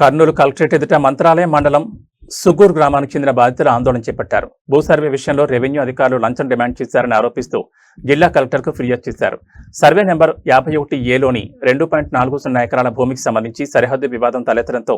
Kurnool collectorate ఎదుట మంత్రాలయం మండలం సుగూర్ గ్రామానికి చెందిన బాధితులు ఆందోళన చేపట్టారు. భూ సర్వే విషయంలో రెవెన్యూ అధికారులు లంచం డిమాండ్ చేశారని ఆరోపిస్తూ జిల్లా కలెక్టర్కు ఫిర్యాదు చేశారు. సర్వే నెంబర్ 51A లోని 2.40 ఎకరాల భూమికి సంబంధించి సరిహద్దు వివాదం తలెత్తడంతో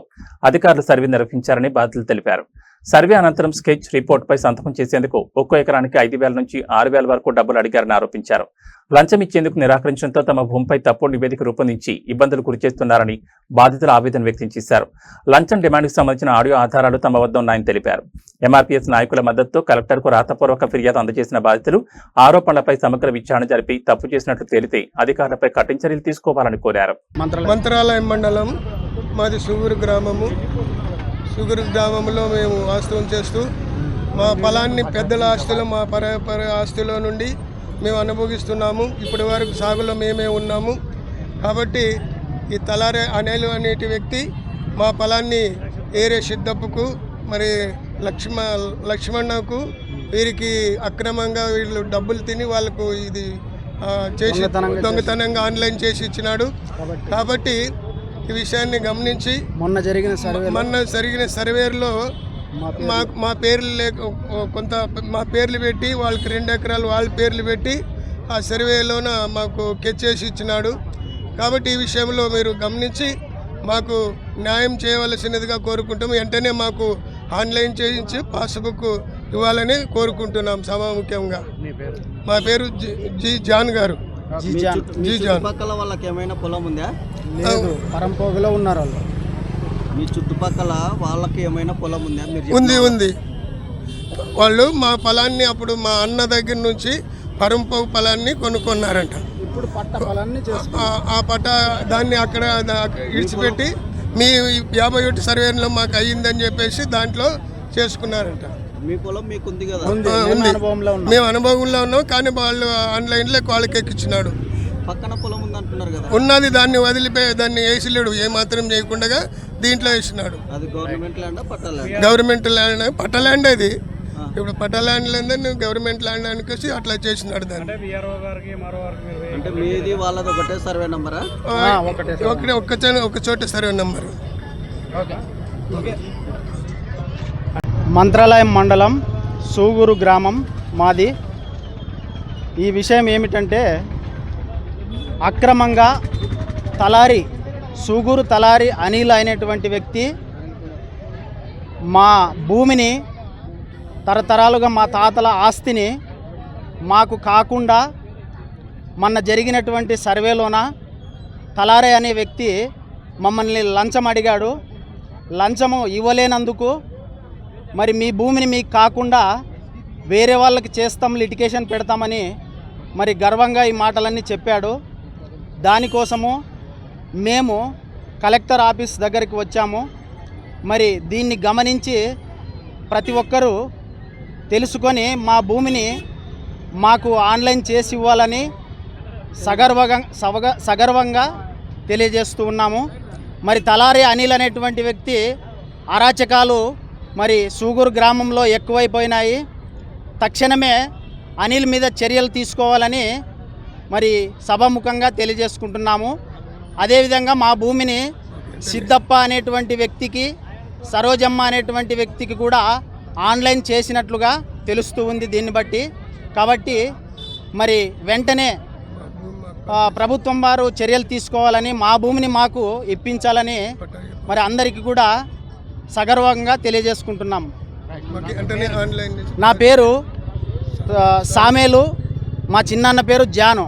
అధికారులు సర్వే నిర్వహించారని బాధితులు తెలిపారు. సర్వే అనంతరం స్కెచ్ రిపోర్టుపై సంతకం చేసేందుకు ఒక్కో ఎకరానికి 5,000 నుంచి 6,000 వరకు డబ్బులు అడిగారని ఆరోపించారు. లంచం ఇచ్చేందుకు నిరాకరించడంతో తమ భూమిపై తప్పుడు నివేదిక రూపొందించి ఇబ్బందులు గురిచేస్తున్నారని బాధితులు ఆవేదన వ్యక్తం చేశారు. లంచం డిమాండ్కు సంబంధించిన ఆడియో ఆధారాలు తమ వద్ద ఉన్నాయని తెలిపారు. ఎంఆర్పీఎస్ నాయకుల మద్దతుతో కలెక్టర్కు రాతపూర్వక ఫిర్యాదు అందజేసిన బాధితులు ఆరోపణలపై సమగ్ర విచారణ జరిపి తప్పు చేసినట్లు తేలితే అధికారులపై కఠిన చర్యలు తీసుకోవాలని కోరారు. మంత్రాలయం మండలం మాది సుగూరు గ్రామము. సుగూరు గ్రామంలో మేము వాస్తవం చేస్తూ మా పొలాన్ని పెద్దల ఆస్తులు మా పర ఆస్తుల నుండి మేము అనుభవిస్తున్నాము. ఇప్పటి వరకు సాగులో మేమే ఉన్నాము. కాబట్టి ఈ తలారే అనేలు అనేటి వ్యక్తి మా పొలాన్ని ఏరే సిద్ధప్పుకు మరి లక్ష్మణకు వీరికి అక్రమంగా వీళ్ళు డబ్బులు తిని వాళ్ళకు ఇది చేసి దొంగతనంగా ఆన్లైన్ చేసి ఇచ్చినాడు. కాబట్టి ఈ విషయాన్ని గమనించి మొన్న జరిగిన సర్వేలో మా పేర్లు కొంత మా పేర్లు పెట్టి వాళ్ళకి 2 ఎకరాలు వాళ్ళ పేర్లు పెట్టి ఆ సర్వేలోన మాకు చేసి ఇచ్చినాడు. కాబట్టి ఈ విషయంలో మీరు గమనించి మాకు న్యాయం చేయవలసినదిగా కోరుకుంటాము. వెంటనే మాకు ఆన్లైన్ చేయించి పాస్బుక్ ఇవ్వాలని కోరుకుంటున్నాం. సమాముఖ్యంగా మా పేరు జి జాన్ గారు. చుట్టుపక్కల వాళ్ళకి ఏమైనా పొలం ఉందా? పరంపోగులో ఉన్నారు వాళ్ళు. మీ చుట్టుపక్కల వాళ్ళకి ఏమైనా పొలం ఉందా? ఉంది. వాళ్ళు మా పొలాన్ని అప్పుడు మా అన్న దగ్గర నుంచి పరంపోగు పొలాన్ని కొనుక్కున్నారంట. ఇప్పుడు పట్ట పొలాన్ని ఆ పట్ట దాన్ని అక్కడ ఇడిచిపెట్టి మీ 51 సర్వేలో మాకు అయ్యిందని చెప్పేసి దాంట్లో చేసుకున్నారంట. మీ పొలం మీకు ఉంది కదా? మేము అనుభవంలో ఉన్నాం. కానీ వాళ్ళు ఆన్లైన్లో వాళ్ళకి ఎక్కించినాడు. పక్కన పొలం ఉంది అంటున్నారు కదా? ఉన్నది, దాన్ని వదిలిపోయి దాన్ని వేసిలేడు, ఏమాత్రం చేయకుండా దీంట్లో వేసినాడు. అది గవర్నమెంట్ ల్యాండ్ గవర్నమెంట్ ల్యాండ్, పట్ట ల్యాండ్. అది ఇప్పుడు పట్ట ల్యాండ్ లేదని గవర్నమెంట్ ల్యాండ్ అనికేసి అట్లా చేసినాడు దాన్ని. అంటే మీది వాళ్ళది ఒకటే సర్వే నెంబరా? ఒక చోట సర్వే నెంబరు. మంత్రాలయం మండలం సూగూరు గ్రామం మాది. ఈ విషయం ఏమిటంటే, అక్రమంగా సూగూరు తలారి అనిల్ అయినటువంటి వ్యక్తి మా భూమిని, తరతరాలుగా మా తాతల ఆస్తిని మాకు కాకుండా మొన్న జరిగినటువంటి సర్వేలోన తలారే అనే వ్యక్తి మమ్మల్ని లంచం అడిగాడు. లంచము ఇవ్వలేనందుకు మరి మీ భూమిని మీకు కాకుండా వేరే వాళ్ళకి చేస్తాం, లిటికేషన్ పెడతామని మరి గర్వంగా ఈ మాటలన్నీ చెప్పాడు. దానికోసము మేము కలెక్టర్ ఆఫీస్ దగ్గరికి వచ్చాము. మరి దీన్ని గమనించి ప్రతి ఒక్కరూ తెలుసుకొని మా భూమిని మాకు ఆన్లైన్ చేసి ఇవ్వాలని సగర్వంగా తెలియజేస్తూ ఉన్నాము. మరి తలారి అనిల్ అనేటువంటి వ్యక్తి అరాచకాలు మరి సూగూరు గ్రామంలో ఎక్కువైపోయినాయి. తక్షణమే అనిల్ మీద చర్యలు తీసుకోవాలని మరి సభాముఖంగా తెలియజేసుకుంటున్నాము. అదేవిధంగా మా భూమిని సిద్ధప్ప అనేటువంటి వ్యక్తికి, సరోజమ్మ అనేటువంటి వ్యక్తికి కూడా ఆన్లైన్ చేసినట్లుగా తెలుస్తూ ఉంది దీన్ని బట్టి. కాబట్టి మరి వెంటనే ప్రభుత్వం వారు చర్యలు తీసుకోవాలని, మా భూమిని మాకు ఇప్పించాలని మరి అందరికీ కూడా సగర్వంగా తెలియజేసుకుంటున్నాం. నా పేరు సామేలు, మా చిన్నాన్న పేరు జాను.